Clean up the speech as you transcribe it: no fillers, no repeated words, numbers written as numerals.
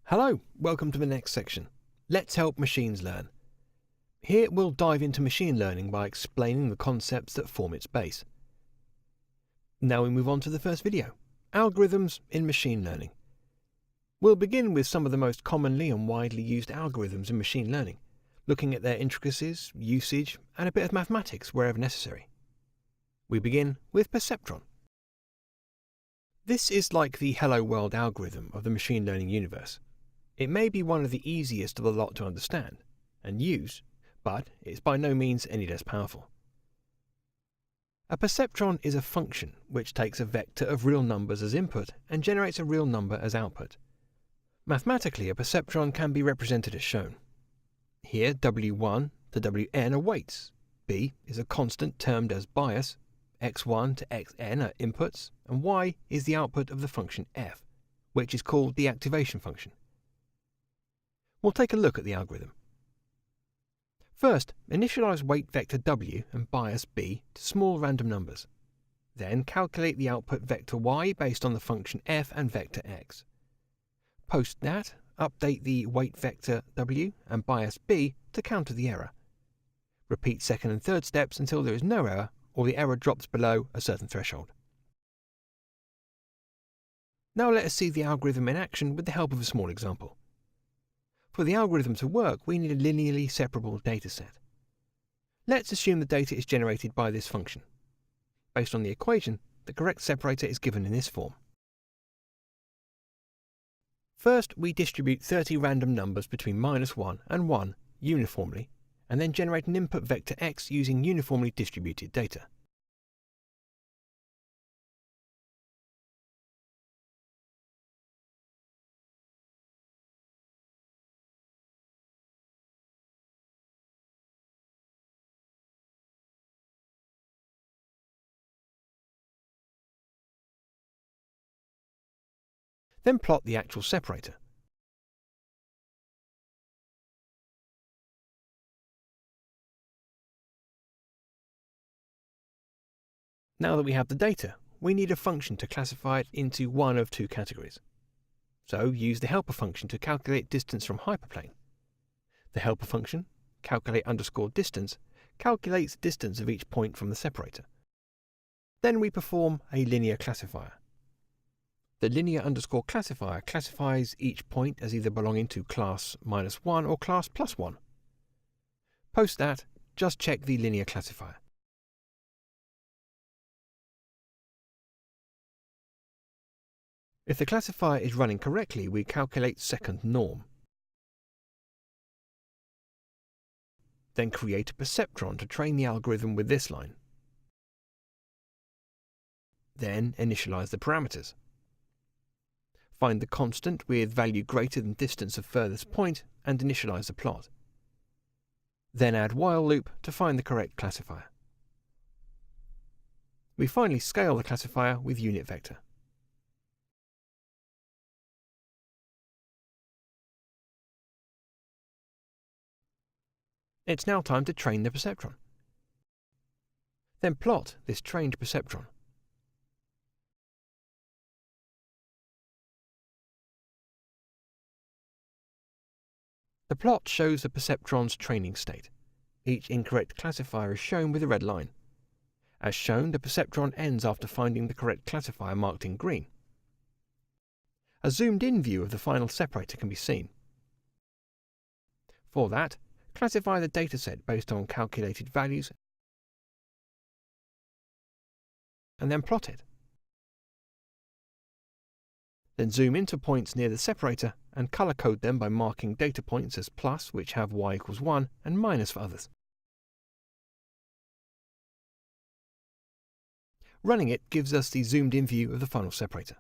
Hello, welcome to the next section. Let's help machines learn. Here we'll dive into machine learning by explaining the concepts that form its base. Now we move on to the first video, algorithms in machine learning. We'll begin with some of the most commonly and widely used algorithms in machine learning, looking at their intricacies, usage, and a bit of mathematics wherever necessary. We begin with Perceptron. This is like the Hello World algorithm of the machine learning universe. It may be one of the easiest of the lot to understand and use, but it's by no means any less powerful. A perceptron is a function which takes a vector of real numbers as input and generates a real number as output. Mathematically, a perceptron can be represented as shown. Here, W1 to Wn are weights, B is a constant termed as bias, x1 to xn are inputs, and y is the output of the function f, which is called the activation function. We'll take a look at the algorithm. First, initialize weight vector w and bias b to small random numbers. Then calculate the output vector y based on the function f and vector x. Post that, update the weight vector w and bias b to counter the error. Repeat second and third steps until there is no error or the error drops below a certain threshold. Now let us see the algorithm in action with the help of a small example. For the algorithm to work, we need a linearly separable dataset. Let's assume the data is generated by this function. Based on the equation, the correct separator is given in this form. First, we distribute 30 random numbers between -1 and 1 uniformly, and then generate an input vector x using uniformly distributed data. Then plot the actual separator. Now that we have the data, we need a function to classify it into one of two categories. So use the helper function to calculate distance from hyperplane. The helper function, calculate_distance, calculates the distance of each point from the separator. Then we perform a linear classifier. The linear_classifier classifies each point as either belonging to class -1 or class +1. Post that, just check the linear classifier. If the classifier is running correctly, we calculate second norm. Then create a perceptron to train the algorithm with this line. Then initialize the parameters. Find the constant with value greater than distance of furthest point and initialize the plot. Then add while loop to find the correct classifier. We finally scale the classifier with unit vector. It's now time to train the perceptron. Then plot this trained perceptron. The plot shows the perceptron's training state. Each incorrect classifier is shown with a red line. As shown, the perceptron ends after finding the correct classifier marked in green. A zoomed-in view of the final separator can be seen. For that, classify the dataset based on calculated values and then plot it. Then zoom into points near the separator and color code them by marking data points as plus, which have y = 1, and minus for others. Running it gives us the zoomed-in view of the final separator.